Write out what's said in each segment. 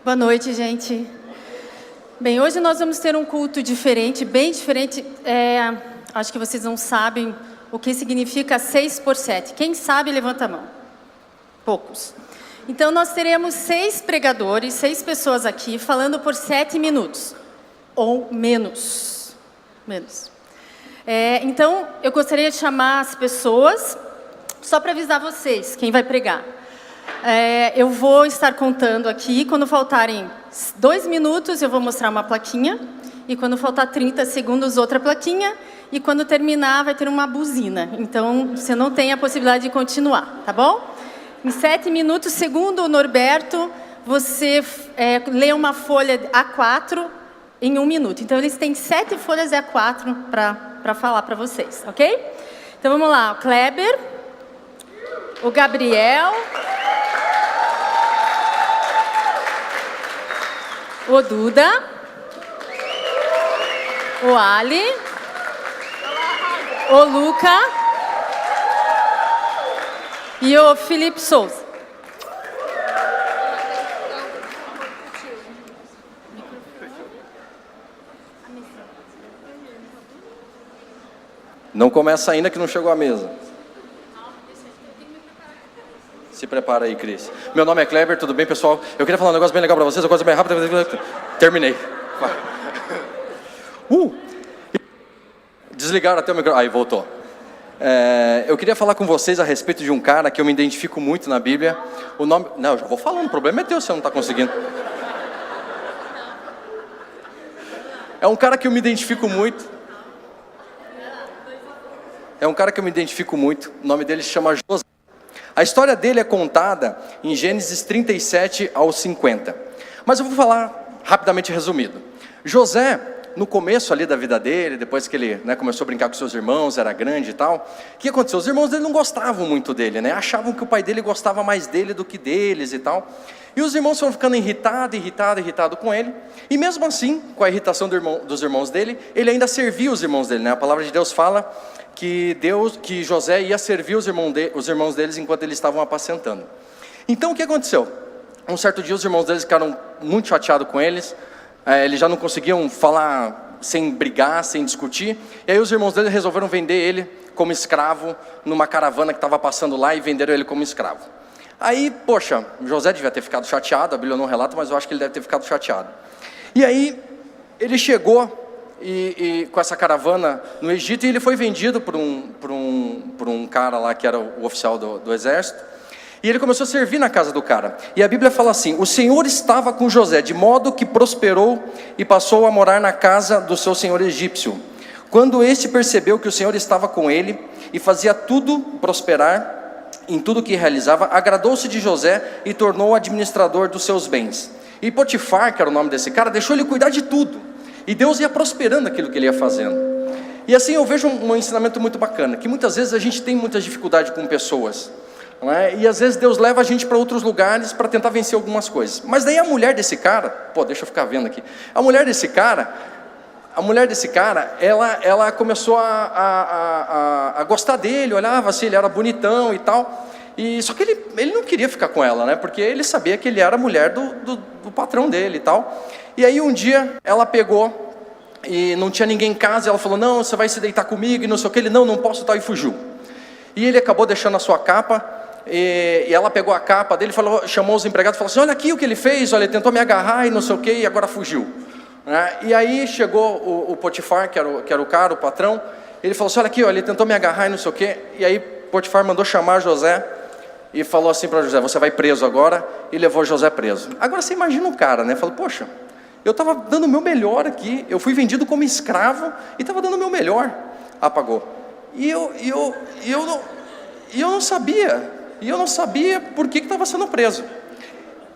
Boa noite, gente. Bem, hoje nós vamos ter um culto diferente, bem diferente. Acho que vocês não sabem o que significa 6 por 7. Quem sabe, levanta a mão. Poucos. Então, nós teremos 6 pregadores, 6 pessoas aqui, falando por 7 minutos. Ou menos. Então, eu gostaria de chamar as pessoas, só para avisar vocês, quem vai pregar. Eu vou estar contando aqui, quando faltarem 2 minutos eu vou mostrar uma plaquinha, e quando faltar 30 segundos outra plaquinha, e quando terminar vai ter uma buzina, então você não tem a possibilidade de continuar, tá bom? Em 7 minutos, segundo o Norberto, você lê uma folha A4 em 1 minuto, então eles têm 7 folhas A4 para falar para vocês, ok? Então vamos lá, o Kleber, o Gabriel, o Duda, o Ali, o Luca e o Felipe Souza. Não começa ainda que não chegou à mesa. Se prepara aí, Cris. Meu nome é Kleber, tudo bem, pessoal? Eu queria falar um negócio bem legal para vocês, uma coisa bem rápida. Terminei. Desligaram até o microfone. Aí, voltou. Eu queria falar com vocês a respeito de um cara que eu me identifico muito na Bíblia. O nome... Não, eu já vou falando, o problema é teu se você não está conseguindo. É um cara que eu me identifico muito. O nome dele se chama José. A história dele é contada em Gênesis 37 ao 50. Mas eu vou falar rapidamente resumido. José, no começo ali da vida dele, depois que ele começou a brincar com seus irmãos, era grande e tal, o que aconteceu? Os irmãos dele não gostavam muito dele, achavam que o pai dele gostava mais dele do que deles e tal. E os irmãos foram ficando irritados com ele. E mesmo assim, com a irritação dos irmãos dele, ele ainda servia os irmãos dele. A palavra de Deus fala que José ia servir os irmãos deles enquanto eles estavam apacentando. Então o que aconteceu? Um certo dia os irmãos deles ficaram muito chateados com eles, eles já não conseguiam falar sem brigar, sem discutir, e aí os irmãos deles resolveram vender ele como escravo numa caravana que estava passando lá e venderam ele como escravo. Aí, poxa, José devia ter ficado chateado, a Bíblia não relata, mas eu acho que ele deve ter ficado chateado. E aí ele chegou com essa caravana no Egito, e ele foi vendido por um cara lá que era o oficial do exército, e ele começou a servir na casa do cara. E a Bíblia fala assim: o Senhor estava com José, de modo que prosperou e passou a morar na casa do seu senhor egípcio. Quando este percebeu que o Senhor estava com ele e fazia tudo prosperar em tudo que realizava, agradou-se de José e tornou-o administrador dos seus bens. E Potifar, que era o nome desse cara, deixou ele cuidar de tudo. E Deus ia prosperando aquilo que ele ia fazendo. E assim eu vejo um ensinamento muito bacana, que muitas vezes a gente tem muita dificuldade com pessoas, e às vezes Deus leva a gente para outros lugares para tentar vencer algumas coisas. Mas daí a mulher desse cara, deixa eu ficar vendo aqui, a mulher desse cara, ela começou a gostar dele, olhava assim, ele era bonitão e tal, e só que ele não queria ficar com ela, porque ele sabia que ele era a mulher do patrão dele e tal. E aí um dia ela pegou e não tinha ninguém em casa, e ela falou: não, você vai se deitar comigo e não sei o que. Ele: não posso, tal, e fugiu. E ele acabou deixando a sua capa, e ela pegou a capa dele, chamou os empregados e falou assim: olha aqui o que ele fez, olha, ele tentou me agarrar e não sei o que, e agora fugiu. E aí chegou o Potifar, que era o cara, o patrão, ele falou assim: olha aqui, ele tentou me agarrar e não sei o que. E aí Potifar mandou chamar José e falou assim para José: você vai preso agora, e levou José preso. Agora você imagina o cara, falou: poxa, eu estava dando o meu melhor aqui, eu fui vendido como escravo e estava dando o meu melhor. Apagou. E eu não sabia por que estava sendo preso.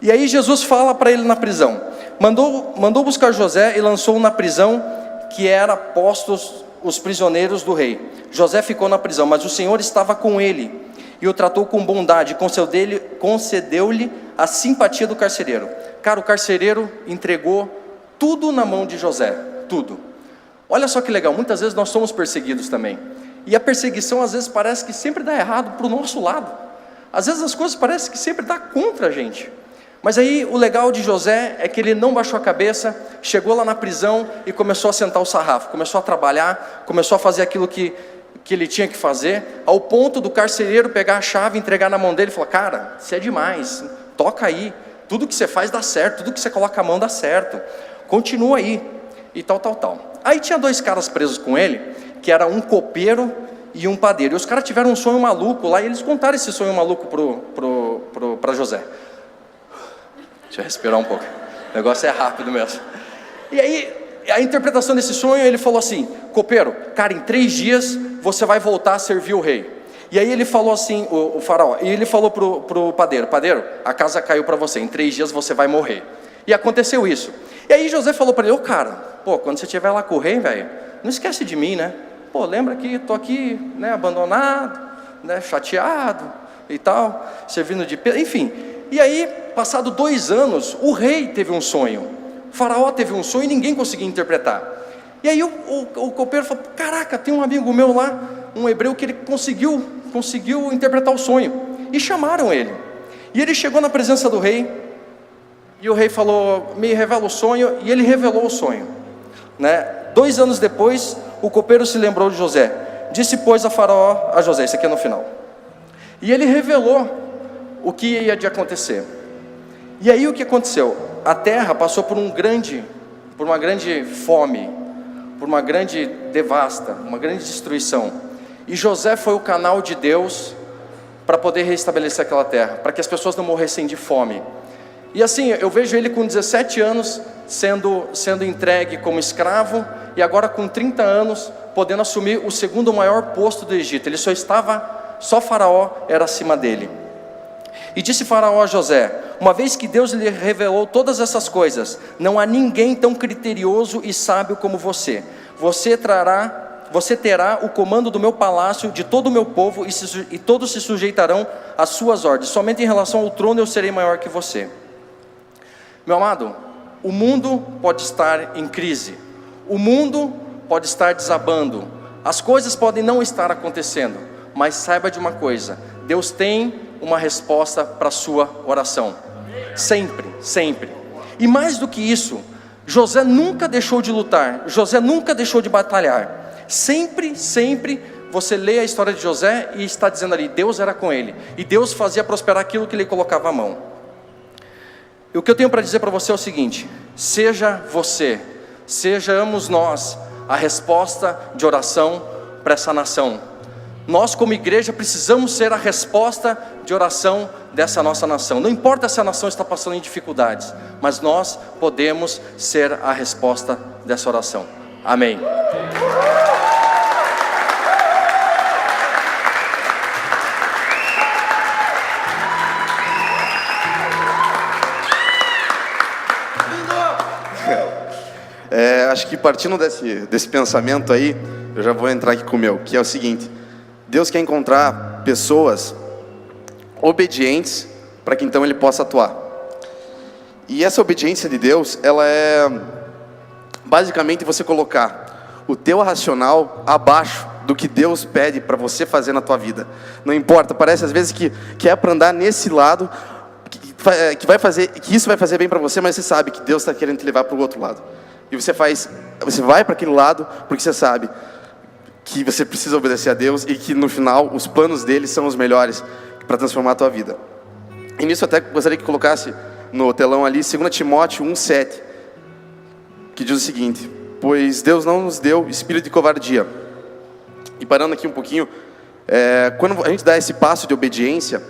E aí Jesus fala para ele na prisão, mandou buscar José e lançou-o na prisão que era postos os prisioneiros do rei. José ficou na prisão, mas o Senhor estava com ele e o tratou com bondade, concedeu-lhe a simpatia do carcereiro. Cara, o carcereiro entregou tudo na mão de José, tudo. Olha só que legal, muitas vezes nós somos perseguidos também. E a perseguição às vezes parece que sempre dá errado para o nosso lado. Às vezes as coisas parecem que sempre dá contra a gente. Mas aí o legal de José é que ele não baixou a cabeça, chegou lá na prisão e começou a sentar o sarrafo, começou a trabalhar, começou a fazer aquilo que ele tinha que fazer, ao ponto do carcereiro pegar a chave, entregar na mão dele e falar: cara, você é demais, toca aí, tudo que você faz dá certo, tudo que você coloca a mão dá certo, continua aí, e tal. Aí tinha 2 caras presos com ele, que era um copeiro e um padeiro, e os caras tiveram um sonho maluco lá, e eles contaram esse sonho maluco para José. Deixa eu respirar um pouco, o negócio é rápido mesmo. E aí, a interpretação desse sonho, ele falou assim: copeiro, cara, em 3 dias você vai voltar a servir o rei. E aí ele falou assim, o faraó, e ele falou pro padeiro: padeiro, a casa caiu para você, em 3 dias você vai morrer. E aconteceu isso. E aí José falou para ele: ô cara, pô, quando você estiver lá com o rei, velho, não esquece de mim, né? Pô, lembra que tô aqui, né, abandonado, né, chateado e tal, servindo de peso, enfim. E aí, passado 2 anos, o rei teve um sonho, o faraó teve um sonho e ninguém conseguia interpretar. E aí o copeiro falou: caraca, tem um amigo meu lá, um hebreu, que ele conseguiu interpretar o sonho. E chamaram ele. E ele chegou na presença do rei, e o rei falou: me revela o sonho. E ele revelou o sonho, né? 2 anos depois, o copeiro se lembrou de José. Disse, pois, a faraó a José, isso aqui é no final. E ele revelou o que ia de acontecer. E aí o que aconteceu? A terra passou por uma grande fome, por uma grande devasta, uma grande destruição. E José foi o canal de Deus para poder restabelecer aquela terra, para que as pessoas não morressem de fome. E assim, eu vejo ele com 17 anos sendo entregue como escravo, e agora com 30 anos podendo assumir o 2º maior posto do Egito. Ele só Faraó era acima dele. E disse Faraó a José: uma vez que Deus lhe revelou todas essas coisas, não há ninguém tão criterioso e sábio como você. Você terá o comando do meu palácio, de todo o meu povo, e todos se sujeitarão às suas ordens. Somente em relação ao trono eu serei maior que você. Meu amado, o mundo pode estar em crise, o mundo pode estar desabando, as coisas podem não estar acontecendo, mas saiba de uma coisa: Deus tem uma resposta para a sua oração, sempre, sempre. E mais do que isso, José nunca deixou de lutar, José nunca deixou de batalhar. Sempre você lê a história de José e está dizendo ali: Deus era com ele, e Deus fazia prosperar aquilo que ele colocava à mão. E o que eu tenho para dizer para você é o seguinte: sejamos nós a resposta de oração para essa nação. Nós como igreja precisamos ser a resposta de oração dessa nossa nação. Não importa se a nação está passando em dificuldades, mas nós podemos ser a resposta dessa oração. Amém. Acho que partindo desse pensamento aí, eu já vou entrar aqui com o meu, que é o seguinte: Deus quer encontrar pessoas obedientes para que então Ele possa atuar. E essa obediência de Deus, ela é basicamente você colocar o teu racional abaixo do que Deus pede para você fazer na tua vida. Não importa, parece às vezes que é para andar nesse lado, que isso vai fazer bem para você, mas você sabe que Deus está querendo te levar para o outro lado. E você vai para aquele lado porque você sabe que você precisa obedecer a Deus e que no final os planos dele são os melhores para transformar a tua vida. E nisso até gostaria que colocasse no telão ali 2 Timóteo 1,7, que diz o seguinte: pois Deus não nos deu espírito de covardia. E parando aqui um pouquinho, quando a gente dá esse passo de obediência,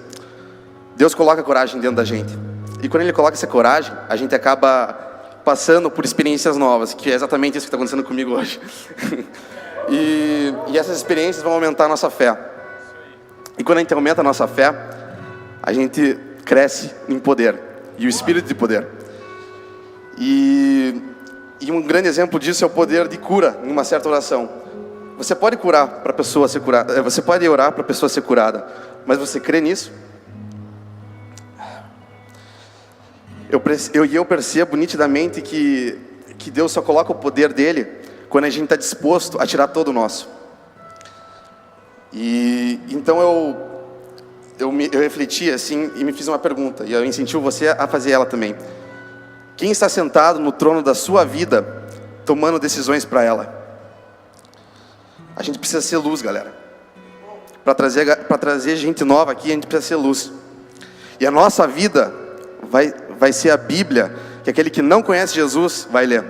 Deus coloca coragem dentro da gente. E quando Ele coloca essa coragem, a gente acaba passando por experiências novas, que é exatamente isso que está acontecendo comigo hoje. E essas experiências vão aumentar a nossa fé. E quando a gente aumenta a nossa fé, a gente cresce em poder, e o espírito de poder. E um grande exemplo disso é o poder de cura em uma certa oração. Você pode curar para a pessoa ser curada, você pode orar para a pessoa ser curada, mas você crê nisso? Eu percebo nitidamente que Deus só coloca o poder dele quando a gente está disposto a tirar todo o nosso. E então eu refleti assim e me fiz uma pergunta, e eu incentivo você a fazer ela também. Quem está sentado no trono da sua vida, tomando decisões para ela? A gente precisa ser luz, galera. Para trazer gente nova aqui, a gente precisa ser luz. E a nossa vida vai ser a Bíblia, que aquele que não conhece Jesus vai ler.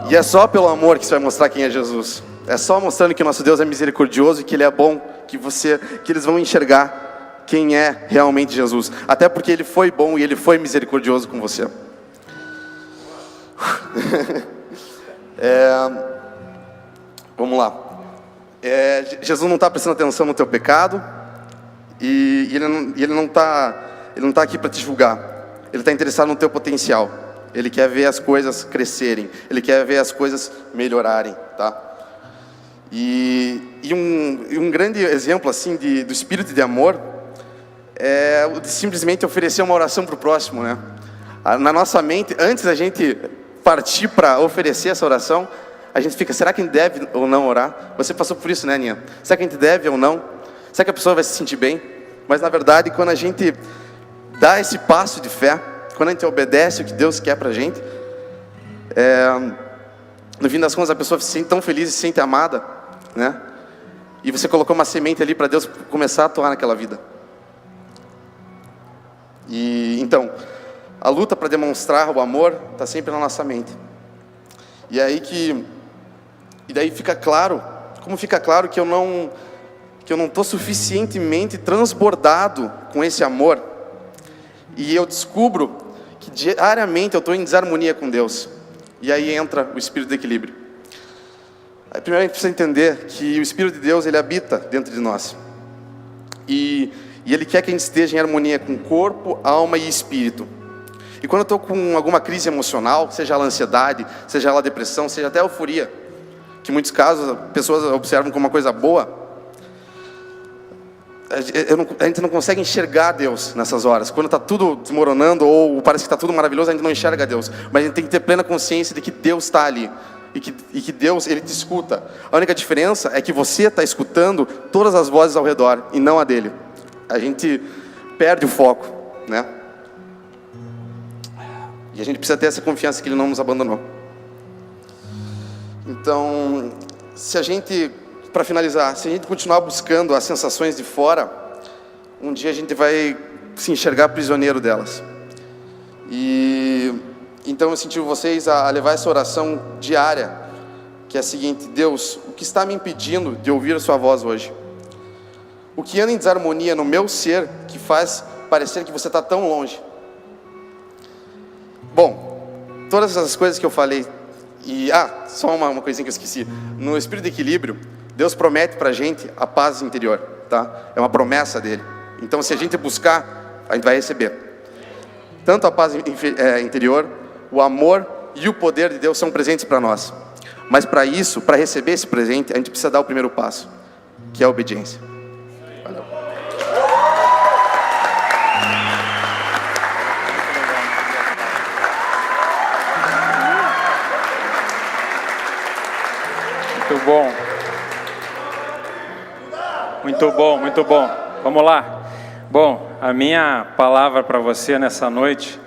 E é só pelo amor que você vai mostrar quem é Jesus. É só mostrando que o nosso Deus é misericordioso e que Ele é bom, que eles vão enxergar quem é realmente Jesus. Até porque Ele foi bom e Ele foi misericordioso com você. Vamos lá. Jesus não está prestando atenção no teu pecado e ele não está aqui para te julgar. Ele está interessado no teu potencial. Ele quer ver as coisas crescerem. Ele quer ver as coisas melhorarem, tá? E um grande exemplo assim do espírito de amor é simplesmente oferecer uma oração para o próximo, né? Na nossa mente, antes da gente partir para oferecer essa oração, a gente fica, será que a gente deve ou não orar? Você passou por isso, né, Aninha? Será que a gente deve ou não? Será que a pessoa vai se sentir bem? Mas na verdade, quando a gente dá esse passo de fé, quando a gente obedece o que Deus quer pra gente, no fim das contas a pessoa se sente tão feliz e se sente amada, né? E você colocou uma semente ali para Deus começar a atuar naquela vida. E então, a luta para demonstrar o amor está sempre na nossa mente. E daí fica claro, como fica claro que eu não estou suficientemente transbordado com esse amor. E eu descubro que diariamente eu estou em desarmonia com Deus. E aí entra o espírito de equilíbrio. Aí, primeiro a gente precisa entender que o Espírito de Deus, ele habita dentro de nós. E Ele quer que a gente esteja em harmonia com corpo, alma e espírito. E quando eu estou com alguma crise emocional, seja ela ansiedade, seja ela depressão, seja até euforia, que em muitos casos as pessoas observam como uma coisa boa, a gente não consegue enxergar Deus nessas horas. Quando está tudo desmoronando ou parece que está tudo maravilhoso, a gente não enxerga Deus. Mas a gente tem que ter plena consciência de que Deus está ali. E que Deus, Ele te escuta. A única diferença é que você está escutando todas as vozes ao redor e não a dele. A gente perde o foco, né? E a gente precisa ter essa confiança que Ele não nos abandonou. Então, para finalizar, se a gente continuar buscando as sensações de fora, um dia a gente vai se enxergar prisioneiro delas. E então eu incentivo vocês a levar essa oração diária, que é a seguinte: Deus, o que está me impedindo de ouvir a sua voz hoje? O que anda em desarmonia no meu ser que faz parecer que você está tão longe? Bom, todas essas coisas que eu falei, e só uma coisinha que eu esqueci. No Espírito de Equilíbrio, Deus promete pra gente a paz interior, tá? É uma promessa dele. Então, se a gente buscar, a gente vai receber. Tanto a paz interior, o amor e o poder de Deus são presentes para nós. Mas para isso, para receber esse presente, a gente precisa dar o primeiro passo, que é a obediência. Valeu. Muito bom. Muito bom, muito bom. Vamos lá. Bom, a minha palavra para você nessa noite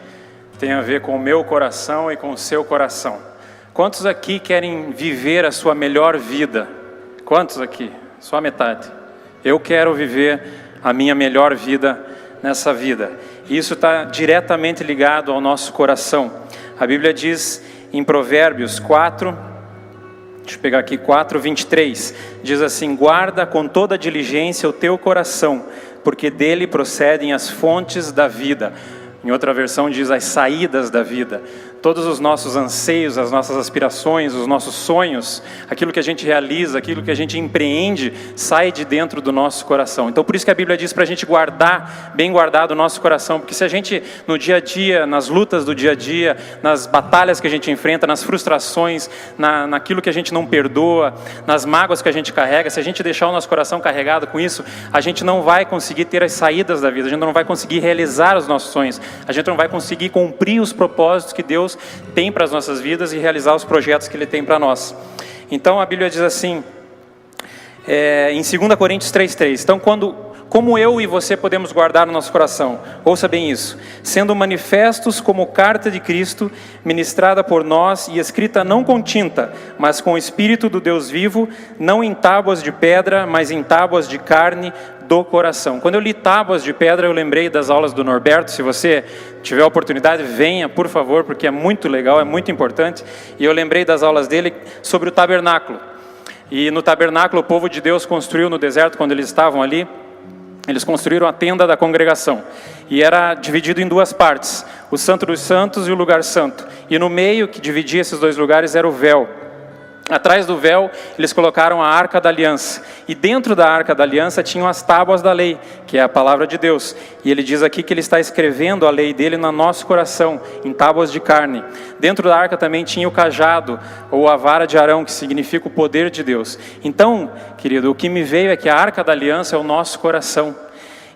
tem a ver com o meu coração e com o seu coração. Quantos aqui querem viver a sua melhor vida? Quantos aqui? Só a metade. Eu quero viver a minha melhor vida nessa vida. E isso está diretamente ligado ao nosso coração. A Bíblia diz em Provérbios 4, deixa eu pegar aqui, 4:23, diz assim: guarda com toda diligência o teu coração, porque dele procedem as fontes da vida. Em outra versão diz as saídas da vida. Todos os nossos anseios, as nossas aspirações, os nossos sonhos, aquilo que a gente realiza, aquilo que a gente empreende, sai de dentro do nosso coração. Então por isso que a Bíblia diz para a gente guardar, bem guardado o nosso coração, porque se a gente no dia a dia, nas lutas do dia a dia, nas batalhas que a gente enfrenta, nas frustrações, naquilo que a gente não perdoa, nas mágoas que a gente carrega, se a gente deixar o nosso coração carregado com isso, a gente não vai conseguir ter as saídas da vida, a gente não vai conseguir realizar os nossos sonhos, a gente não vai conseguir cumprir os propósitos que Deus tem para as nossas vidas e realizar os projetos que Ele tem para nós. Então a Bíblia diz assim, em 2 Coríntios 3:3, então quando como eu e você podemos guardar no nosso coração? Ouça bem isso. Sendo manifestos como carta de Cristo, ministrada por nós e escrita não com tinta, mas com o Espírito do Deus vivo, não em tábuas de pedra, mas em tábuas de carne do coração. Quando eu li tábuas de pedra, eu lembrei das aulas do Norberto. Se você tiver a oportunidade, venha, por favor, porque é muito legal, é muito importante. E eu lembrei das aulas dele sobre o tabernáculo. E no tabernáculo, o povo de Deus construiu no deserto, quando eles estavam ali, eles construíram a tenda da congregação. E era dividido em duas partes, o Santo dos Santos e o Lugar Santo. E no meio, que dividia esses dois lugares, era o véu. Atrás do véu, eles colocaram a Arca da Aliança. E dentro da Arca da Aliança tinham as tábuas da lei, que é a palavra de Deus. E ele diz aqui que ele está escrevendo a lei dele no nosso coração, em tábuas de carne. Dentro da arca também tinha o cajado, ou a vara de Arão, que significa o poder de Deus. Então, querido, o que me veio é que a Arca da Aliança é o nosso coração.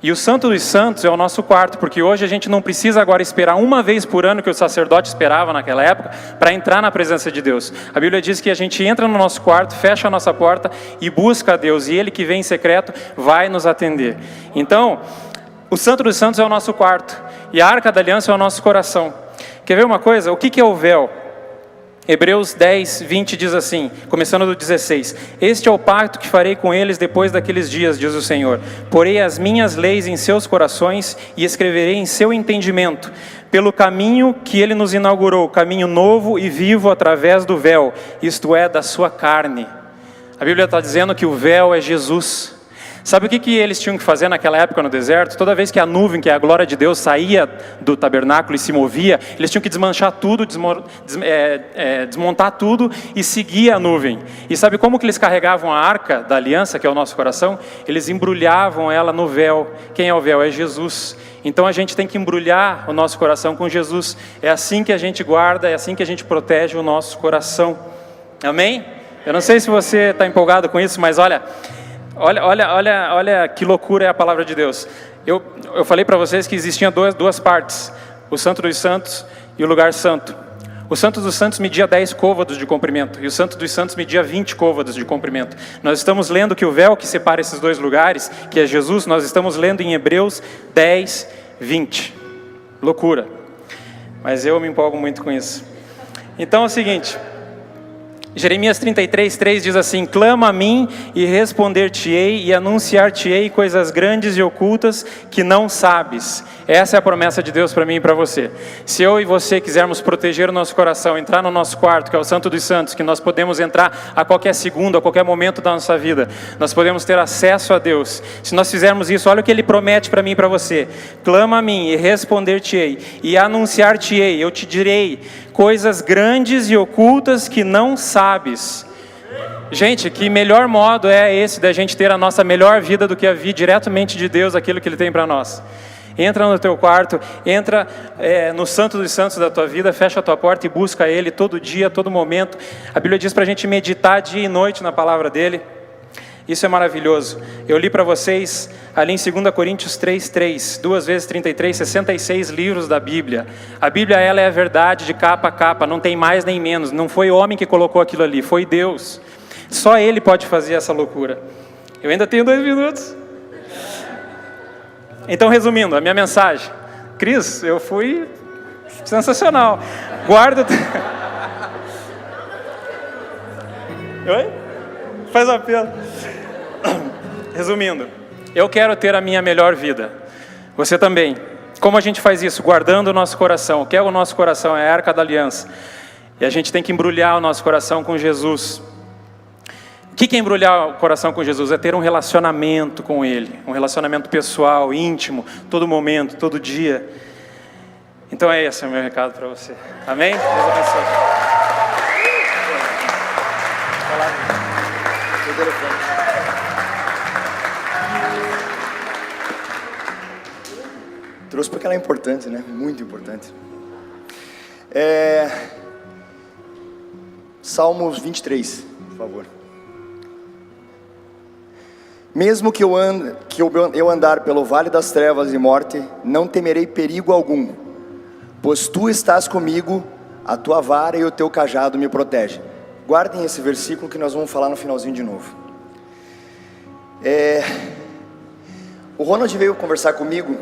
E o Santo dos Santos é o nosso quarto, porque hoje a gente não precisa agora esperar uma vez por ano, que o sacerdote esperava naquela época, para entrar na presença de Deus. A Bíblia diz que a gente entra no nosso quarto, fecha a nossa porta e busca a Deus, e Ele que vem em secreto vai nos atender. Então, o Santo dos Santos é o nosso quarto, e a Arca da Aliança é o nosso coração. Quer ver uma coisa? O que é o véu? Hebreus 10, 20 diz assim, começando do 16: Este é o pacto que farei com eles depois daqueles dias, diz o Senhor. Porei as minhas leis em seus corações e escreverei em seu entendimento, pelo caminho que ele nos inaugurou, caminho novo e vivo através do véu, isto é, da sua carne. A Bíblia está dizendo que o véu é Jesus. Sabe o que eles tinham que fazer naquela época no deserto? Toda vez que a nuvem, que é a glória de Deus, saía do tabernáculo e se movia, eles tinham que desmanchar tudo, desmontar tudo e seguir a nuvem. E sabe como que eles carregavam a arca da aliança, que é o nosso coração? Eles embrulhavam ela no véu. Quem é o véu? É Jesus. Então a gente tem que embrulhar o nosso coração com Jesus. É assim que a gente guarda, é assim que a gente protege o nosso coração. Amém? Eu não sei se você está empolgado com isso, mas olha que loucura é a palavra de Deus. Eu falei para vocês que existiam duas partes, o Santo dos Santos e o Lugar Santo. O Santo dos Santos media 10 côvados de comprimento e o Santo dos Santos media 20 côvados de comprimento. Nós estamos lendo que o véu que separa esses dois lugares, que é Jesus, nós estamos lendo em Hebreus 10, 20. Loucura. Mas eu me empolgo muito com isso. Então é o seguinte... Jeremias 33, 3 diz assim: Clama a mim e responder-te-ei e anunciar-te-ei coisas grandes e ocultas que não sabes. Essa é a promessa de Deus para mim e para você. Se eu e você quisermos proteger o nosso coração, entrar no nosso quarto, que é o Santo dos Santos, que nós podemos entrar a qualquer segundo, a qualquer momento da nossa vida, nós podemos ter acesso a Deus. Se nós fizermos isso, olha o que Ele promete para mim e para você: Clama a mim e responder-te-ei e anunciar-te-ei, eu te direi coisas grandes e ocultas que não sabes. Gente, que melhor modo é esse da gente ter a nossa melhor vida do que a vir diretamente de Deus, aquilo que Ele tem para nós. Entra no teu quarto, entra no Santo dos Santos da tua vida, fecha a tua porta e busca Ele todo dia, todo momento. A Bíblia diz para a gente meditar dia e noite na palavra dEle. Isso é maravilhoso. Eu li para vocês ali em 2 Coríntios 3:3, 2 vezes 33, 66 livros da Bíblia. A Bíblia, ela é a verdade de capa a capa, não tem mais nem menos. Não foi homem que colocou aquilo ali, foi Deus. Só Ele pode fazer essa loucura. Eu ainda tenho 2 minutos. Então, resumindo, a minha mensagem. Cris, eu fui sensacional. Guarda... Oi? Faz um apelo. Resumindo, eu quero ter a minha melhor vida. Você também. Como a gente faz isso? Guardando o nosso coração. O que é o nosso coração? É a Arca da Aliança. E a gente tem que embrulhar o nosso coração com Jesus. O que é embrulhar o coração com Jesus? É ter um relacionamento com Ele. Um relacionamento pessoal, íntimo, todo momento, todo dia. Então esse é o meu recado para você. Amém? Deus abençoe. Trouxe porque ela é importante, né? Muito importante. Salmos 23, por favor. Mesmo que eu andar pelo vale das trevas e morte, não temerei perigo algum, pois tu estás comigo, a tua vara e o teu cajado me protegem. Guardem esse versículo que nós vamos falar no finalzinho de novo. O Ronald veio conversar comigo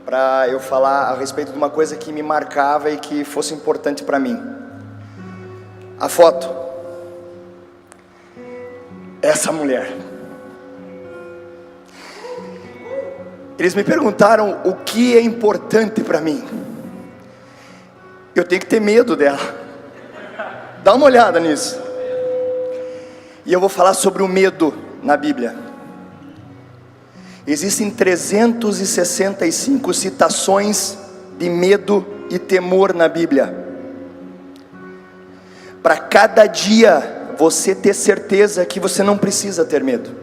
para eu falar a respeito de uma coisa que me marcava e que fosse importante para mim. A foto. Essa mulher. Eles me perguntaram o que é importante para mim. Eu tenho que ter medo dela. Dá uma olhada nisso. E eu vou falar sobre o medo na Bíblia. Existem 365 citações de medo e temor na Bíblia. Para cada dia você ter certeza que você não precisa ter medo,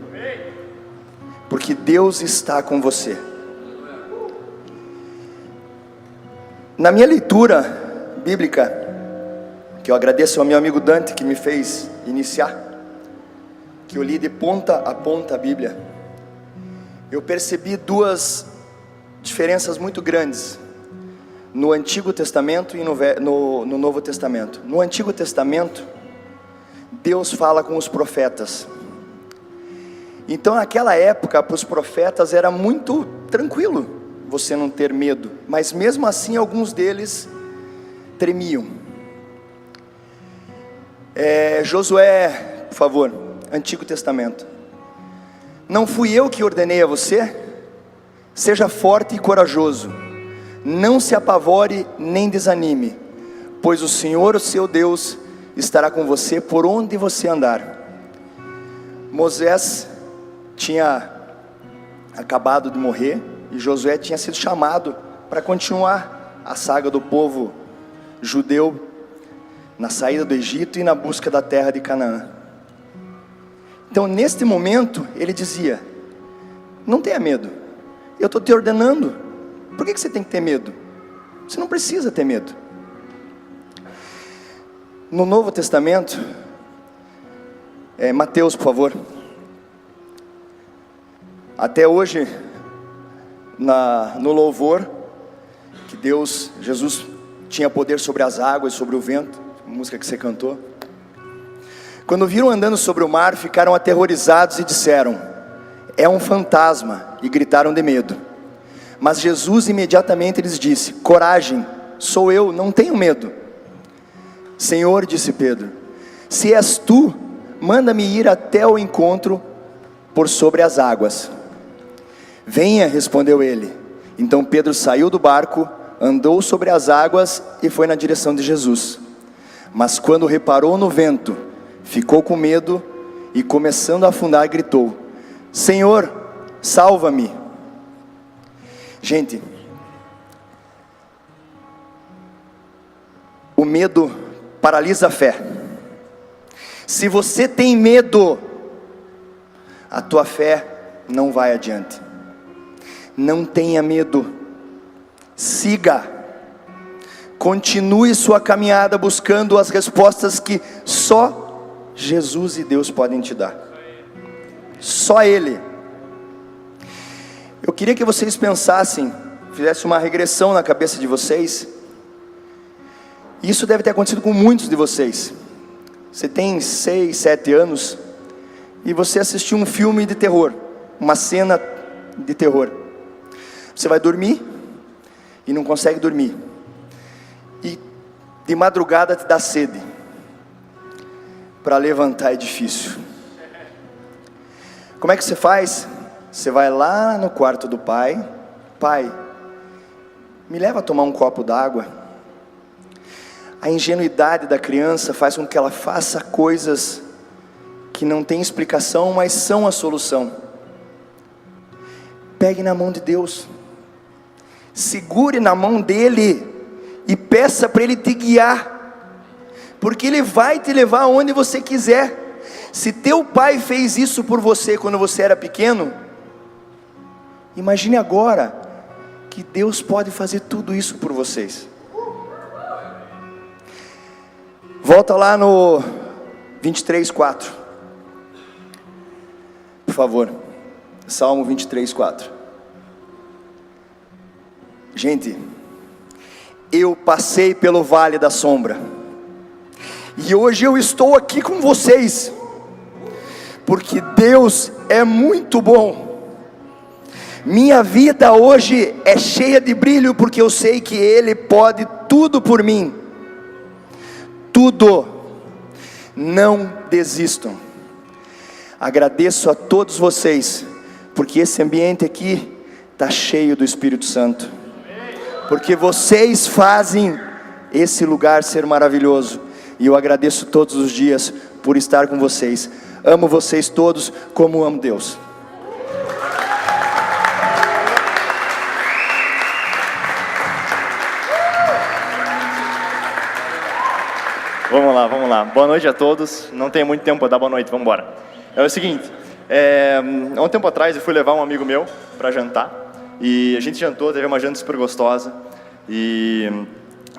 porque Deus está com você. Na minha leitura bíblica, que eu agradeço ao meu amigo Dante que me fez iniciar, que eu li de ponta a ponta a Bíblia, eu percebi duas diferenças muito grandes no Antigo Testamento e no Novo Testamento. No Antigo Testamento, Deus fala com os profetas. Então naquela época, para os profetas era muito tranquilo você não ter medo, mas mesmo assim alguns deles tremiam. Josué, por favor, Antigo Testamento. Não fui eu que ordenei a você? Seja forte e corajoso, não se apavore nem desanime, pois o Senhor, o seu Deus, estará com você por onde você andar. Moisés tinha acabado de morrer e Josué tinha sido chamado para continuar a saga do povo judeu na saída do Egito e na busca da terra de Canaã. Então neste momento ele dizia: não tenha medo, eu estou te ordenando. Por que você tem que ter medo? Você não precisa ter medo. No Novo Testamento, Mateus, por favor. Até hoje, no louvor, que Jesus tinha poder sobre as águas, sobre o vento, música que você cantou. Quando viram andando sobre o mar, ficaram aterrorizados e disseram: é um fantasma, e gritaram de medo. Mas Jesus imediatamente lhes disse: coragem, sou eu, não tenho medo. Senhor, disse Pedro, se és tu, manda-me ir até o encontro por sobre as águas. Venha, respondeu ele. Então Pedro saiu do barco, andou sobre as águas e foi na direção de Jesus. Mas quando reparou no vento, ficou com medo e, começando a afundar, gritou: Senhor, salva-me. Gente, o medo paralisa a fé. Se você tem medo, a tua fé não vai adiante. Não tenha medo, siga, continue sua caminhada buscando as respostas que só Jesus e Deus podem te dar. Só Ele. Eu queria que vocês pensassem, fizessem uma regressão na cabeça de vocês. Isso deve ter acontecido com muitos de vocês. Você tem 6, 7 anos e você assistiu um filme de terror, uma cena de terror. Você vai dormir e não consegue dormir, e de madrugada te dá sede. Para levantar é difícil. Como é que você faz? Você vai lá no quarto do pai: pai, me leva a tomar um copo d'água. A ingenuidade da criança faz com que ela faça coisas que não têm explicação, mas são a solução. Pegue na mão de Deus, segure na mão dele e peça para ele te guiar, porque ele vai te levar aonde você quiser. Se teu pai fez isso por você quando você era pequeno, imagine agora que Deus pode fazer tudo isso por vocês. Volta lá no 23:4, por favor. Salmo 23:4. Gente, eu passei pelo vale da sombra, e hoje eu estou aqui com vocês, porque Deus é muito bom. Minha vida hoje é cheia de brilho, porque eu sei que Ele pode tudo por mim. Tudo. Não desistam. Agradeço a todos vocês, porque esse ambiente aqui está cheio do Espírito Santo. Porque vocês fazem esse lugar ser maravilhoso. E eu agradeço todos os dias por estar com vocês. Amo vocês todos como amo Deus. Vamos lá. Boa noite a todos. Não tem muito tempo para dar boa noite, vamos embora. É o seguinte, há um tempo atrás eu fui levar um amigo meu para jantar. E a gente jantou, teve uma janta super gostosa. E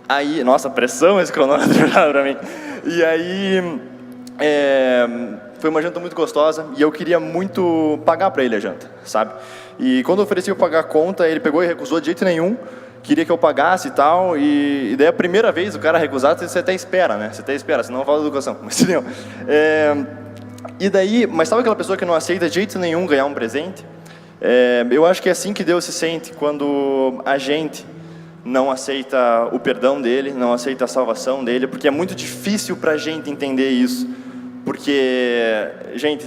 aí, nossa, pressão esse cronômetro para mim. E aí, foi uma janta muito gostosa e eu queria muito pagar para ele a janta, sabe? E quando eu ofereci para pagar a conta, ele pegou e recusou de jeito nenhum. Queria que eu pagasse e tal, e daí a primeira vez o cara recusar, você até espera, né? Você até espera, senão falta educação. Mas entendeu? E daí, mas sabe aquela pessoa que não aceita de jeito nenhum ganhar um presente? Eu acho que é assim que Deus se sente quando a gente não aceita o perdão dele, não aceita a salvação dele, porque é muito difícil para a gente entender isso. Porque, gente,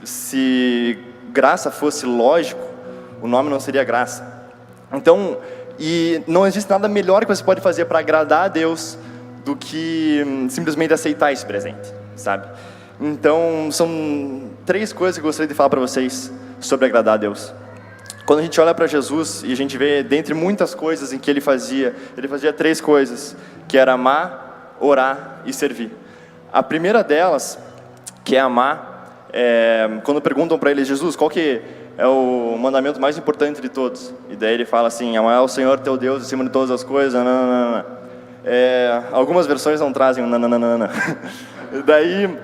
se graça fosse lógico, o nome não seria graça. Então, e não existe nada melhor que você pode fazer para agradar a Deus do que simplesmente aceitar esse presente, sabe? Então, são 3 coisas que eu gostaria de falar para vocês sobre agradar a Deus. Quando a gente olha para Jesus e a gente vê, dentre muitas coisas em que ele fazia 3 coisas, que era amar, orar e servir. A primeira delas, que é amar, quando perguntam para ele, Jesus, qual que é o mandamento mais importante de todos? E daí ele fala assim, amar o Senhor teu Deus acima de todas as coisas, nananana. Algumas versões não trazem nananana. Daí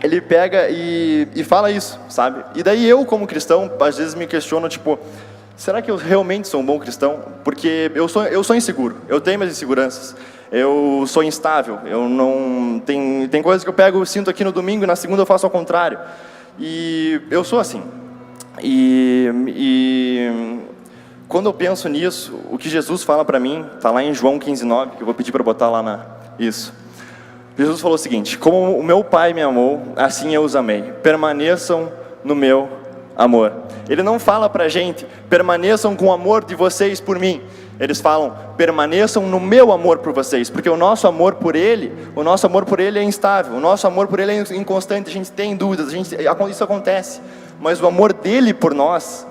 ele pega e fala isso, sabe? E daí eu, como cristão, às vezes me questiono, tipo, será que eu realmente sou um bom cristão? Porque eu sou inseguro, eu tenho minhas inseguranças, eu sou instável, eu não... Tem coisas que eu pego, sinto aqui no domingo e na segunda eu faço ao contrário. E eu sou assim. E quando eu penso nisso, o que Jesus fala para mim, está lá em João 15:9, que eu vou pedir para botar lá isso. Jesus falou o seguinte, como o meu Pai me amou, assim eu os amei. Permaneçam no meu amor. Ele não fala para a gente, permaneçam com o amor de vocês por mim. Eles falam, permaneçam no meu amor por vocês, porque o nosso amor por Ele é instável, o nosso amor por Ele é inconstante, a gente tem dúvidas, isso acontece. Mas o amor dele por nós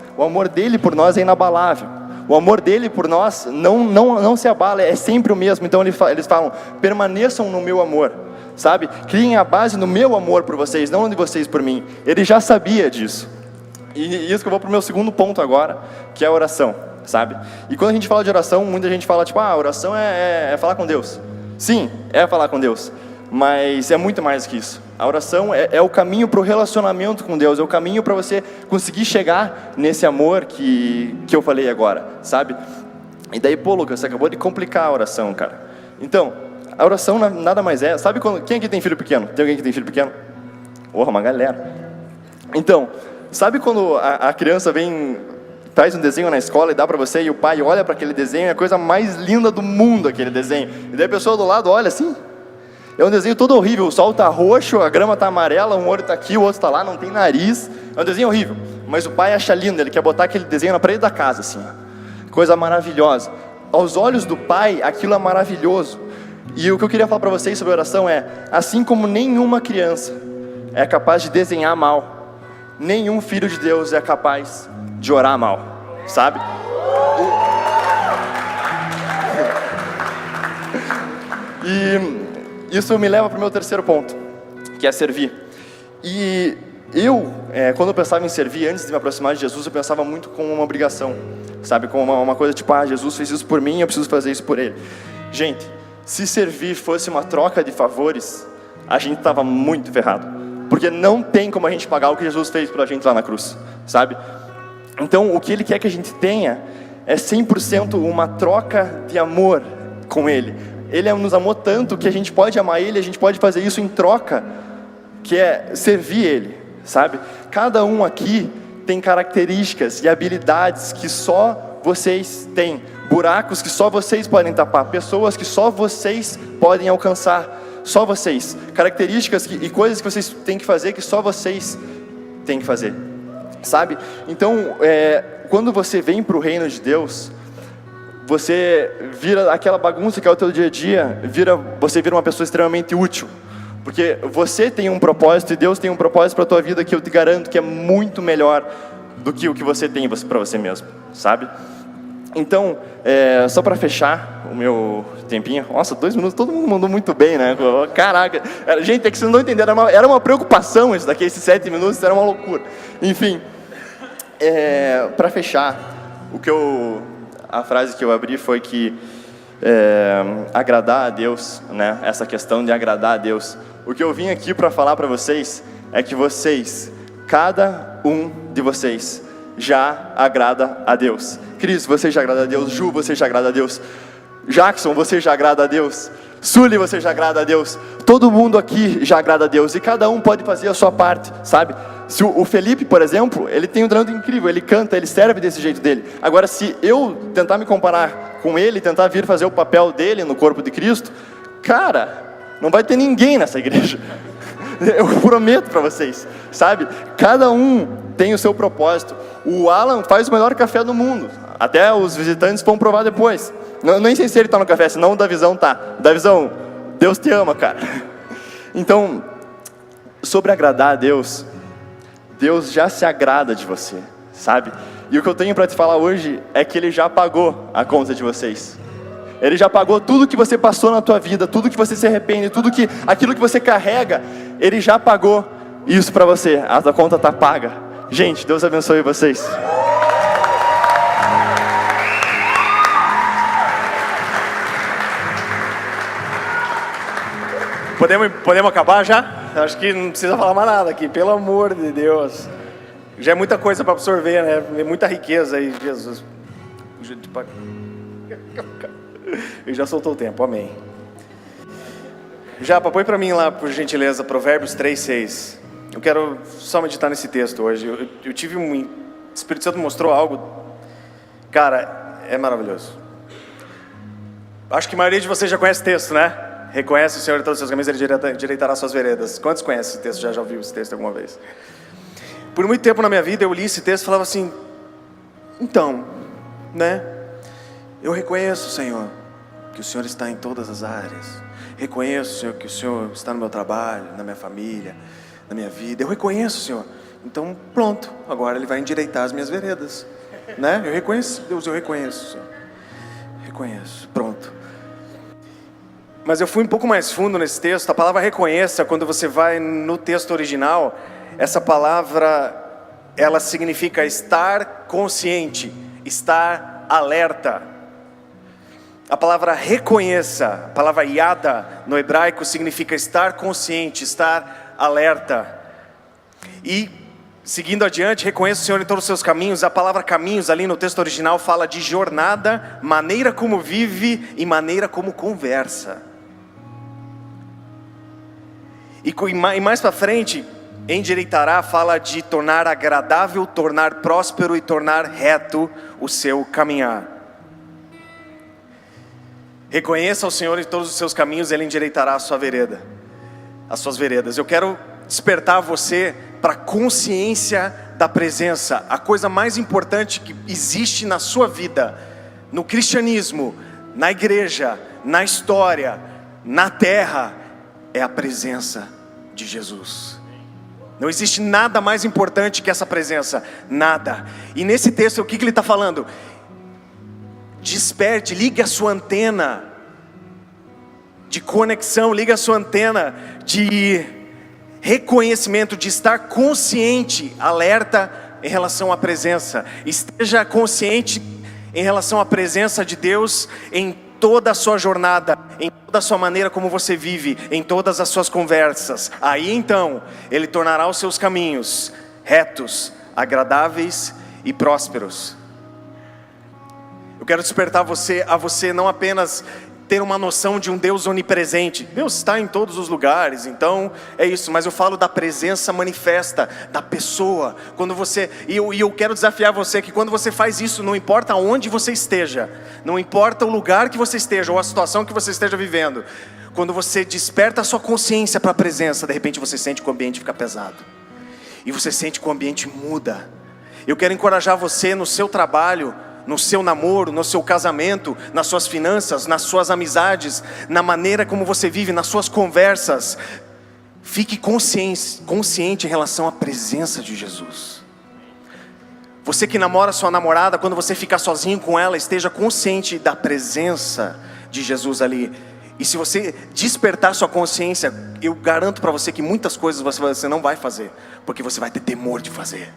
é inabalável. O amor dele por nós não se abala, é sempre o mesmo. Então eles falam, permaneçam no meu amor, sabe? Criem a base no meu amor por vocês, não de vocês por mim. Ele já sabia disso. E isso que eu vou para o meu segundo ponto agora, que é a oração, sabe? E quando a gente fala de oração, muita gente fala, tipo, oração é falar com Deus. Sim, é falar com Deus. Mas é muito mais que isso. A oração é o caminho para o relacionamento com Deus, é o caminho para você conseguir chegar nesse amor que eu falei agora, sabe? E daí, Lucas, você acabou de complicar a oração, cara. Então, a oração nada mais é... Sabe quem aqui tem filho pequeno? Tem alguém que tem filho pequeno? Uma galera. Então, sabe quando a criança traz um desenho na escola e dá para você, e o pai olha para aquele desenho, é a coisa mais linda do mundo aquele desenho. E daí a pessoa do lado olha assim... É um desenho todo horrível, o sol está roxo, a grama está amarela, um olho está aqui, o outro está lá, não tem nariz. É um desenho horrível, mas o pai acha lindo, ele quer botar aquele desenho na parede da casa, assim. Coisa maravilhosa. Aos olhos do pai, aquilo é maravilhoso. E o que eu queria falar para vocês sobre oração é, assim como nenhuma criança é capaz de desenhar mal, nenhum filho de Deus é capaz de orar mal, sabe? E isso me leva para o meu terceiro ponto, que é servir. E eu, quando eu pensava em servir, antes de me aproximar de Jesus, eu pensava muito como uma obrigação, sabe? Como uma coisa tipo, Jesus fez isso por mim, eu preciso fazer isso por Ele. Gente, se servir fosse uma troca de favores, a gente estava muito ferrado. Porque não tem como a gente pagar o que Jesus fez pela gente lá na cruz, sabe? Então, o que Ele quer que a gente tenha é 100% uma troca de amor com Ele. Ele nos amou tanto que a gente pode amar Ele, a gente pode fazer isso em troca, que é servir Ele, sabe? Cada um aqui tem características e habilidades que só vocês têm, buracos que só vocês podem tapar, pessoas que só vocês podem alcançar, só vocês, características e coisas que vocês têm que fazer que só vocês têm que fazer, sabe? Então, quando você vem para o reino de Deus, você vira aquela bagunça que é o teu dia a dia, você vira uma pessoa extremamente útil, porque você tem um propósito e Deus tem um propósito para a tua vida que eu te garanto que é muito melhor do que o que você tem para você mesmo, sabe? Então, só para fechar o meu tempinho, nossa, 2 minutos, todo mundo mandou muito bem, né? Caraca, gente, é que vocês não entenderam, era uma preocupação isso daqui, esses 7 minutos, era uma loucura. Enfim, para fechar, a frase que eu abri foi que agradar a Deus, né? Essa questão de agradar a Deus. O que eu vim aqui para falar para vocês é que vocês, cada um de vocês, já agrada a Deus. Cris, você já agrada a Deus. Ju, você já agrada a Deus. Jackson, você já agrada a Deus. Sully, você já agrada a Deus. Todo mundo aqui já agrada a Deus. E cada um pode fazer a sua parte, sabe? Se o Felipe, por exemplo, ele tem um talento incrível. Ele canta, ele serve desse jeito dele. Agora, se eu tentar me comparar com ele, tentar vir fazer o papel dele no corpo de Cristo, cara, não vai ter ninguém nessa igreja. Eu prometo para vocês, sabe? Cada um tem o seu propósito. O Alan faz o melhor café do mundo. Até os visitantes vão provar depois. Nem sei se ele está no café, senão o Davizão tá. Davizão, Deus te ama, cara. Então, sobre agradar a Deus, Deus já se agrada de você, sabe? E o que eu tenho para te falar hoje é que Ele já pagou a conta de vocês. Ele já pagou tudo que você passou na tua vida, tudo que você se arrepende, aquilo que você carrega, Ele já pagou isso para você. A tua conta está paga. Gente, Deus abençoe vocês. Podemos acabar já? Acho que não precisa falar mais nada aqui, pelo amor de Deus. Já é muita coisa para absorver, né? Muita riqueza aí, Jesus. Ele já soltou o tempo, amém. Japa, põe para mim lá, por gentileza, Provérbios 3:6. Eu quero só meditar nesse texto hoje. Eu tive o Espírito Santo mostrou algo, cara, é maravilhoso. Acho que a maioria de vocês já conhece o texto, né? Reconhece o Senhor em todos os seus caminhos, Ele endireitará suas veredas. Quantos conhecem esse texto? Já ouviu esse texto alguma vez? Por muito tempo na minha vida eu li esse texto e falava assim, então, né? Eu reconheço, Senhor, que o Senhor está em todas as áreas. Reconheço, Senhor, que o Senhor está no meu trabalho, na minha família, na minha vida. Eu reconheço, Senhor. Então, pronto, agora Ele vai endireitar as minhas veredas, né? Eu reconheço, Deus, eu reconheço, Senhor. Reconheço, pronto. Mas eu fui um pouco mais fundo nesse texto. A palavra reconheça, quando você vai no texto original, essa palavra, ela significa estar consciente, estar alerta. A palavra reconheça, a palavra yada no hebraico significa estar consciente, estar alerta. E seguindo adiante, reconheça o Senhor em todos os seus caminhos. A palavra caminhos ali no texto original fala de jornada, maneira como vive e maneira como conversa. E mais para frente, endireitará fala de tornar agradável, tornar próspero e tornar reto o seu caminhar. Reconheça o Senhor em todos os seus caminhos, Ele endireitará a sua vereda, as suas veredas. Eu quero despertar você para a consciência da presença. A coisa mais importante que existe na sua vida, no cristianismo, na igreja, na história, na terra, é a presença de Jesus. Não existe nada mais importante que essa presença, nada. E nesse texto, o que ele está falando? Desperte, ligue a sua antena de conexão, ligue a sua antena de reconhecimento, de estar consciente, alerta em relação à presença. Esteja consciente em relação à presença de Deus em toda a sua jornada, em toda a sua maneira como você vive, em todas as suas conversas. Aí então, Ele tornará os seus caminhos retos, agradáveis e prósperos. Eu quero despertar a você não apenas ter uma noção de um Deus onipresente. Deus está em todos os lugares, então é isso. Mas eu falo da presença manifesta, da pessoa. Quando você, e eu quero desafiar você que quando você faz isso, não importa onde você esteja, não importa o lugar que você esteja ou a situação que você esteja vivendo, quando você desperta a sua consciência para a presença, de repente você sente que o ambiente fica pesado. E você sente que o ambiente muda. Eu quero encorajar você no seu trabalho, no seu namoro, no seu casamento, nas suas finanças, nas suas amizades, na maneira como você vive, nas suas conversas. Fique consciente em relação à presença de Jesus. Você que namora sua namorada, quando você ficar sozinho com ela, esteja consciente da presença de Jesus ali. E se você despertar sua consciência, eu garanto para você que muitas coisas você não vai fazer, porque você vai ter temor de fazer,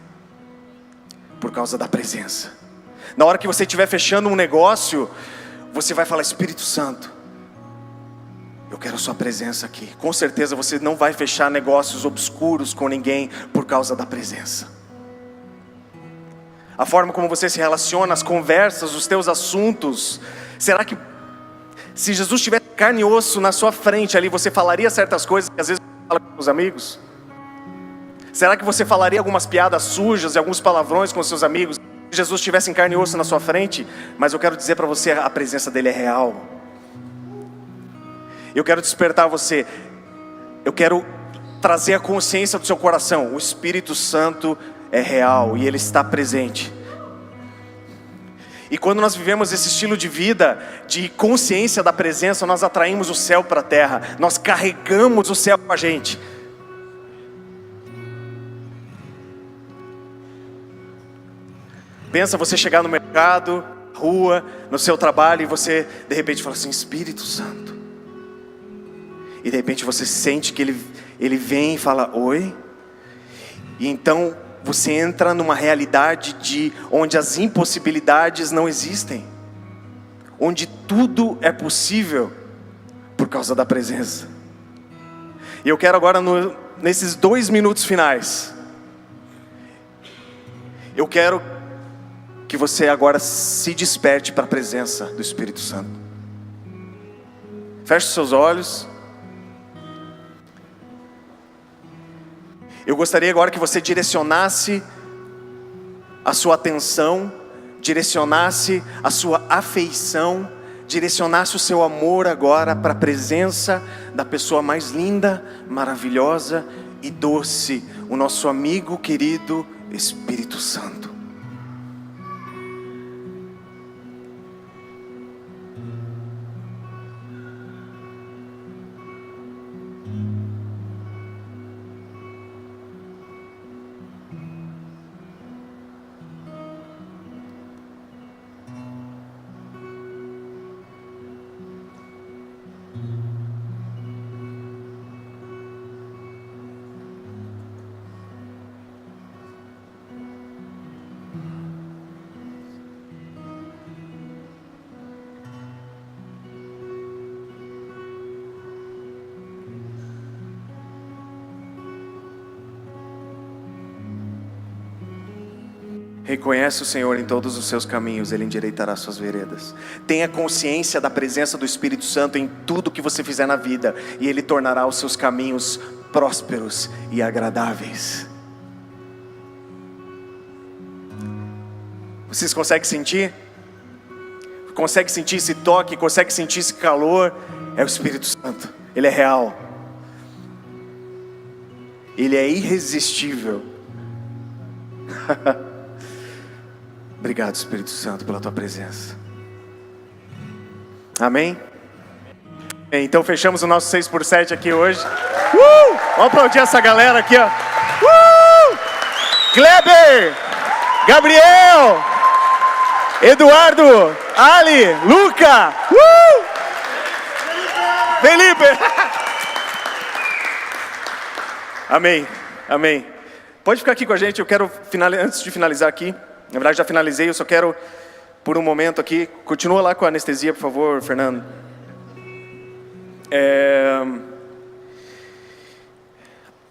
por causa da presença. Na hora que você estiver fechando um negócio, você vai falar: Espírito Santo, eu quero a sua presença aqui. Com certeza você não vai fechar negócios obscuros com ninguém por causa da presença. A forma como você se relaciona, as conversas, os teus assuntos. Será que se Jesus tivesse carne e osso na sua frente ali, você falaria certas coisas que às vezes você fala com os amigos? Será que você falaria algumas piadas sujas e alguns palavrões com os seus amigos? Se Jesus estivesse em carne e osso na sua frente? Mas eu quero dizer para você, a presença dele é real. Eu quero despertar você. Eu quero trazer a consciência do seu coração. O Espírito Santo é real e ele está presente. E quando nós vivemos esse estilo de vida, de consciência da presença, nós atraímos o céu para a terra. Nós carregamos o céu com a gente. Pensa você chegar no mercado, rua, no seu trabalho, e você de repente fala assim: Espírito Santo. E de repente você sente que ele vem e fala: oi. E então você entra numa realidade onde as impossibilidades não existem, onde tudo é possível por causa da presença. E eu quero agora, nesses 2 minutos finais, eu quero que você agora se desperte para a presença do Espírito Santo. Feche os seus olhos. Eu gostaria agora que você direcionasse a sua atenção, direcionasse a sua afeição, direcionasse o seu amor agora para a presença da pessoa mais linda, maravilhosa e doce, o nosso amigo querido Espírito Santo. Reconhece o Senhor em todos os seus caminhos, Ele endireitará suas veredas. Tenha consciência da presença do Espírito Santo em tudo que você fizer na vida, e Ele tornará os seus caminhos prósperos e agradáveis. Vocês conseguem sentir? Consegue sentir esse toque? Consegue sentir esse calor? É o Espírito Santo. Ele é real. Ele é irresistível. Obrigado, Espírito Santo, pela tua presença. Amém? Então fechamos o nosso 6x7 aqui hoje. Vamos aplaudir essa galera aqui, ó. Kleber, Gabriel, Eduardo, Ali, Luca, Felipe. Amém, amém. Pode ficar aqui com a gente. Eu quero antes de finalizar aqui, na verdade já finalizei, eu só quero por um momento aqui. Continua lá com a anestesia, por favor,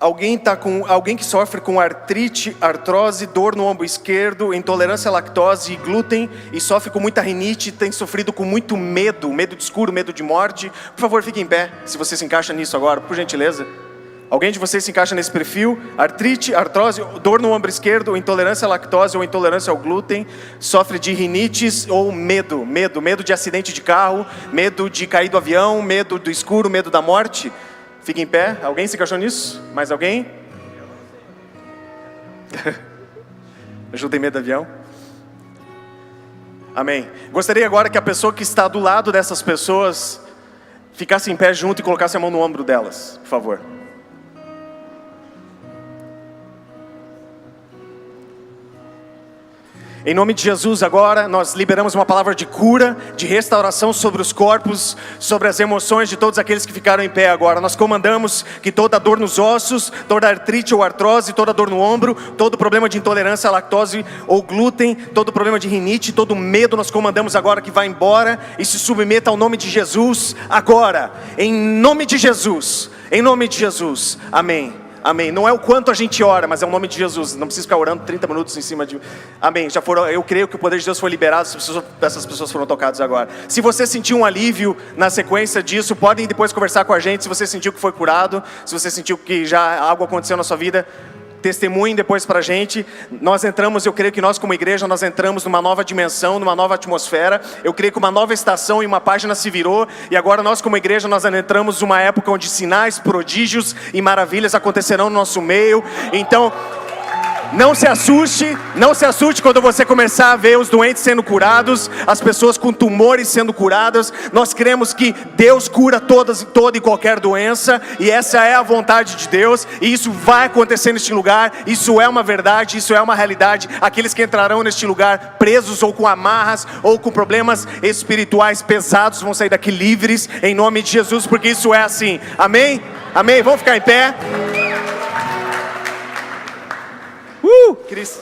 Alguém que sofre com artrite, artrose, dor no ombro esquerdo, intolerância à lactose e glúten e sofre com muita rinite, tem sofrido com muito medo de escuro, medo de morte. Por favor, fique em pé, se você se encaixa nisso agora, por gentileza. Alguém de vocês se encaixa nesse perfil? Artrite, artrose, dor no ombro esquerdo, intolerância à lactose ou intolerância ao glúten, sofre de rinites ou medo de acidente de carro, medo de cair do avião, medo do escuro, medo da morte. Fique em pé. Alguém se encaixou nisso? Mais alguém? Ju tem medo do avião? Amém. Gostaria agora que a pessoa que está do lado dessas pessoas ficasse em pé junto e colocasse a mão no ombro delas, por favor. Em nome de Jesus agora, nós liberamos uma palavra de cura, de restauração sobre os corpos, sobre as emoções de todos aqueles que ficaram em pé agora. Nós comandamos que toda dor nos ossos, toda artrite ou artrose, toda dor no ombro, todo problema de intolerância à lactose ou glúten, todo problema de rinite, todo medo, nós comandamos agora que vá embora e se submeta ao nome de Jesus agora. Em nome de Jesus, em nome de Jesus, amém. Amém. Não é o quanto a gente ora, mas é o nome de Jesus. Não precisa ficar orando 30 minutos em cima de... Amém. Eu creio que o poder de Deus foi liberado. Essas pessoas foram tocadas agora. Se você sentiu um alívio na sequência disso, podem depois conversar com a gente. Se você sentiu que foi curado, se você sentiu que já algo aconteceu na sua vida, testemunhem depois pra gente. Nós entramos, eu creio que nós como igreja, nós entramos numa nova dimensão, numa nova atmosfera. Eu creio que uma nova estação e uma página se virou. E agora nós como igreja, nós entramos numa época onde sinais, prodígios e maravilhas acontecerão no nosso meio. Então... não se assuste quando você começar a ver os doentes sendo curados, as pessoas com tumores sendo curadas. Nós cremos que Deus cura toda e qualquer doença, e essa é a vontade de Deus, e isso vai acontecer neste lugar. Isso é uma verdade, isso é uma realidade. Aqueles que entrarão neste lugar presos ou com amarras ou com problemas espirituais pesados vão sair daqui livres, em nome de Jesus, porque isso é assim. Amém? Amém? Vamos ficar em pé. Cris.